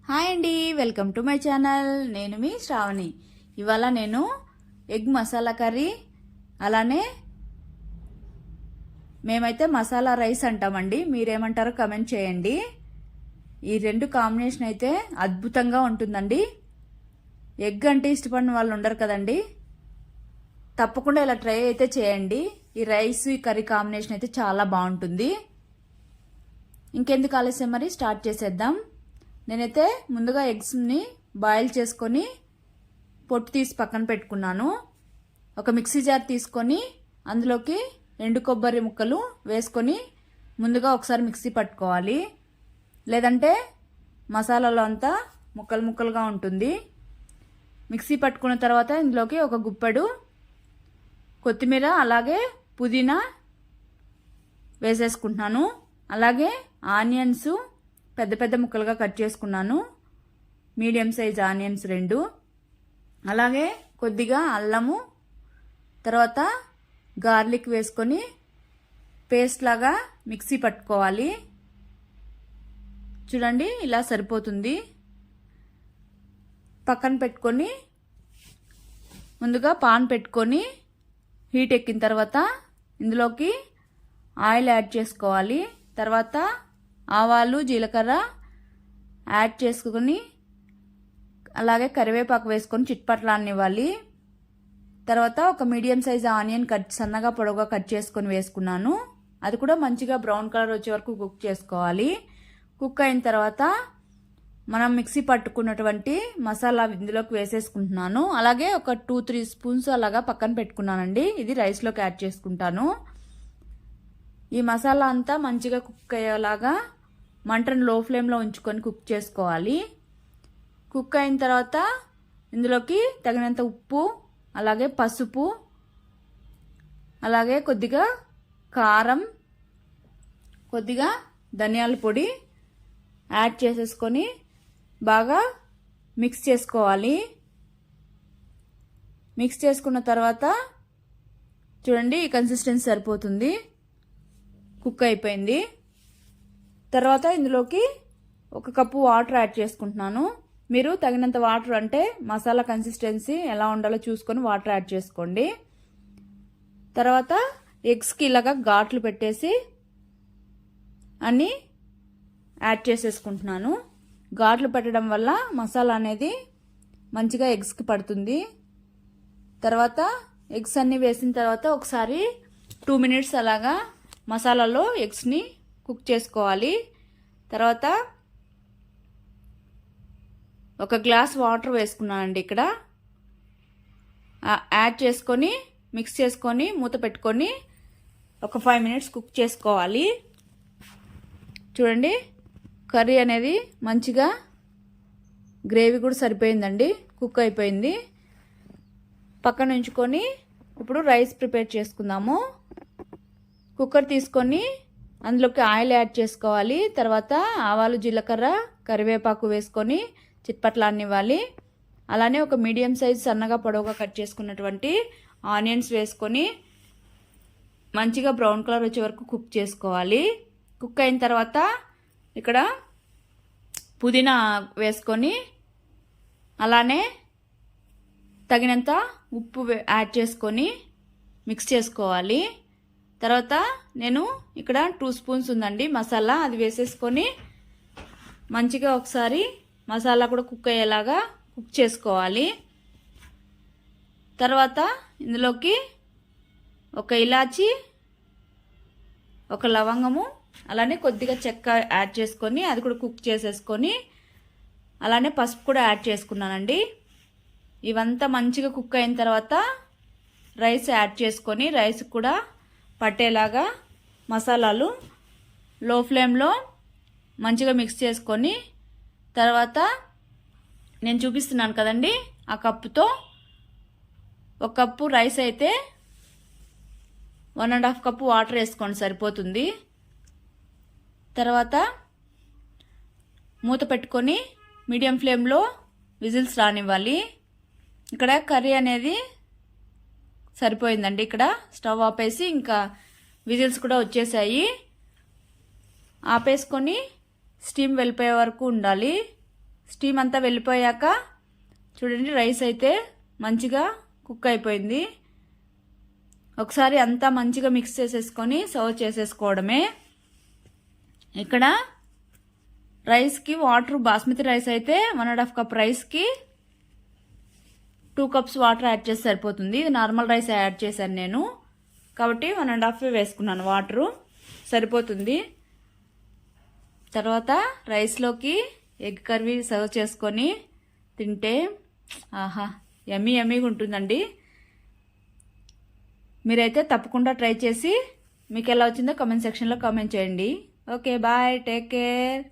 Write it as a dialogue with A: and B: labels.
A: Hi అండి, welcome to my channel. నేను మీ శ్రావణి. ఇవాళ నేను ఎగ్ మసాలా కర్రీ, అలానే మేమైతే మసాలా రైస్ అంటామండి, మీరేమంటారో కమెంట్ చేయండి. ఈ రెండు కాంబినేషన్ అయితే అద్భుతంగా ఉంటుందండి. ఎగ్ అంటే ఇష్టపడిన వాళ్ళు ఉండరు కదండి, తప్పకుండా ఇలా ట్రై అయితే చేయండి. ఈ రైస్ ఈ కర్రీ కాంబినేషన్ అయితే చాలా బాగుంటుంది. ఇంకెందుకు ఆలస్యం, మరి స్టార్ట్ చేసేద్దాం. నేనైతే ముందుగా ఎగ్స్ని బాయిల్ చేసుకొని పొట్టు తీసి పక్కన పెట్టుకున్నాను. ఒక మిక్సీ జార్ తీసుకొని అందులోకి ఎండు కొబ్బరి ముక్కలు వేసుకొని ముందుగా ఒకసారి మిక్సీ పట్టుకోవాలి, లేదంటే మసాలాలో అంతా ముక్కలు ముక్కలుగా ఉంటుంది. మిక్సీ పట్టుకున్న తర్వాత ఇందులోకి ఒక గుప్పెడు కొత్తిమీర అలాగే పుదీనా వేసేసుకుంటున్నాను. అలాగే ఆనియన్స్ పెద్ద పెద్ద ముక్కలుగా కట్ చేసుకున్నాను, మీడియం సైజ్ ఆనియన్స్ 2. అలాగే కొద్దిగా అల్లము, తర్వాత గార్లిక్ వేసుకొని పేస్ట్ లాగా మిక్సీ పట్టుకోవాలి. చూడండి, ఇలా సరిపోతుంది. పక్కన పెట్టుకొని ముందుగా పాన్ పెట్టుకొని హీట్ ఎక్కిన తర్వాత ఇందులోకి ఆయిల్ యాడ్ చేసుకోవాలి. తర్వాత ఆవాలు జీలకర్ర యాడ్ చేసుకొని అలాగే కరివేపాకు వేసుకొని చిట్పట్లానివ్వాలి. తర్వాత ఒక మీడియం సైజ్ ఆనియన్ సన్నగా పొడవుగా కట్ చేసుకొని వేసుకున్నాను. అది కూడా మంచిగా బ్రౌన్ కలర్ వచ్చే వరకు కుక్ చేసుకోవాలి. కుక్ అయిన తర్వాత మనం మిక్సీ పట్టుకున్నటువంటి మసాలా ఇందులోకి వేసేసుకుంటున్నాను. అలాగే ఒక 2-3 స్పూన్స్ అలాగా పక్కన పెట్టుకున్నానండి. ఇది రైస్లోకి యాడ్ చేసుకుంటాను. ఈ మసాలా అంతా మంచిగా కుక్ అయ్యేలాగా మంటను లో ఫ్లేమ్లో ఉంచుకొని కుక్ చేసుకోవాలి. కుక్ అయిన తర్వాత ఇందులోకి తగినంత ఉప్పు, అలాగే పసుపు, అలాగే కొద్దిగా కారం, కొద్దిగా ధనియాల పొడి యాడ్ చేసేసుకొని బాగా మిక్స్ చేసుకోవాలి. మిక్స్ చేసుకున్న తర్వాత చూడండి, ఈ కన్సిస్టెన్సీ సరిపోతుంది, కుక్ అయిపోయింది. తర్వాత ఇందులోకి 1 కప్పు వాటర్ యాడ్ చేసుకుంటున్నాను. మీరు తగినంత వాటర్, అంటే మసాలా కన్సిస్టెన్సీ ఎలా ఉండాలో చూసుకొని వాటర్ యాడ్ చేసుకోండి. తర్వాత ఎగ్స్కి ఇలాగా ఘాట్లు పెట్టేసి అన్నీ యాడ్ చేసేసుకుంటున్నాను. ఘాట్లు పెట్టడం వల్ల మసాలా అనేది మంచిగా ఎగ్స్కి పడుతుంది. తర్వాత ఎగ్స్ అన్నీ వేసిన తర్వాత ఒకసారి 2 మినిట్స్ అలాగా మసాలాలో ఎగ్స్ని కుక్ చేసుకోవాలి. తర్వాత 1 గ్లాస్ వాటర్ వేసుకున్నానండి. ఇక్కడ యాడ్ చేసుకొని మిక్స్ చేసుకొని మూత పెట్టుకొని ఒక 5 మినిట్స్ కుక్ చేసుకోవాలి. చూడండి, కర్రీ అనేది మంచిగా గ్రేవీ కూడా సరిపోయిందండి, కుక్ అయిపోయింది. పక్కన ఉంచుకొని ఇప్పుడు రైస్ ప్రిపేర్ చేసుకుందాము. కుక్కర్ తీసుకొని అందులోకి ఆయిల్ యాడ్ చేసుకోవాలి. తర్వాత ఆవాలు జీలకర్ర కరివేపాకు వేసుకొని చిట్పట్లానివ్వాలి. అలానే ఒక మీడియం సైజ్ సన్నగా పొడవుగా కట్ చేసుకున్నటువంటి ఆనియన్స్ వేసుకొని మంచిగా బ్రౌన్ కలర్ వచ్చే వరకు కుక్ చేసుకోవాలి. కుక్ అయిన తర్వాత ఇక్కడ పుదీనా వేసుకొని అలానే తగినంత ఉప్పు యాడ్ చేసుకొని మిక్స్ చేసుకోవాలి. తర్వాత నేను ఇక్కడ 2 స్పూన్స్ ఉందండి మసాలా, అది వేసేసుకొని మంచిగా ఒకసారి మసాలా కూడా కుక్ అయ్యేలాగా కుక్ చేసుకోవాలి. తర్వాత ఇందులోకి 1 ఇలాచి, 1 లవంగము, అలానే కొద్దిగా చెక్క యాడ్ చేసుకొని అది కూడా కుక్ చేసేసుకొని అలానే పసుపు కూడా యాడ్ చేసుకున్నానండి. ఇవంతా మంచిగా కుక్ అయిన తర్వాత రైస్ యాడ్ చేసుకొని రైస్ కూడా పట్టేలాగా మసాలాలు లో ఫ్లేమ్లో మంచిగా మిక్స్ చేసుకొని తర్వాత నేను చూపిస్తున్నాను కదండి, ఆ కప్పుతో 1 కప్పు రైస్ అయితే 1.5 కప్పు వాటర్ వేసుకోండి, సరిపోతుంది. తర్వాత మూత పెట్టుకొని మీడియం ఫ్లేమ్లో విజిల్స్ రానివ్వాలి. ఇక్కడ కర్రీ అనేది సరిపోయిందండి. ఇక్కడ స్టవ్ ఆపేసి ఇంకా విజిల్స్ కూడా వచ్చేసాయి. ఆపేసుకొని స్టీమ్ వెళ్ళిపోయే వరకు ఉండాలి. స్టీమ్ అంతా వెళ్ళిపోయాక చూడండి రైస్ అయితే మంచిగా కుక్ అయిపోయింది. ఒకసారి అంతా మంచిగా మిక్స్ చేసేసుకొని సర్వ్ చేసేసుకోవడమే. ఇక్కడ రైస్కి వాటర్, బాస్మతి రైస్ అయితే 1.5 కప్ రైస్కి 2 కప్స్ వాటర్ యాడ్ చేసి సరిపోతుంది. ఇది నార్మల్ రైస్ యాడ్ చేశాను నేను కాబట్టి 1.5 వేసుకున్నాను, వాటరు సరిపోతుంది. తర్వాత రైస్లోకి ఎగ్ కర్రీ సర్వ్ చేసుకొని తింటే ఆహా యమ్మీగా ఉంటుందండి. మీరైతే తప్పకుండా ట్రై చేసి మీకు ఎలా వచ్చిందో కామెంట్ సెక్షన్లో కామెంట్ చేయండి. Okay bye, take care.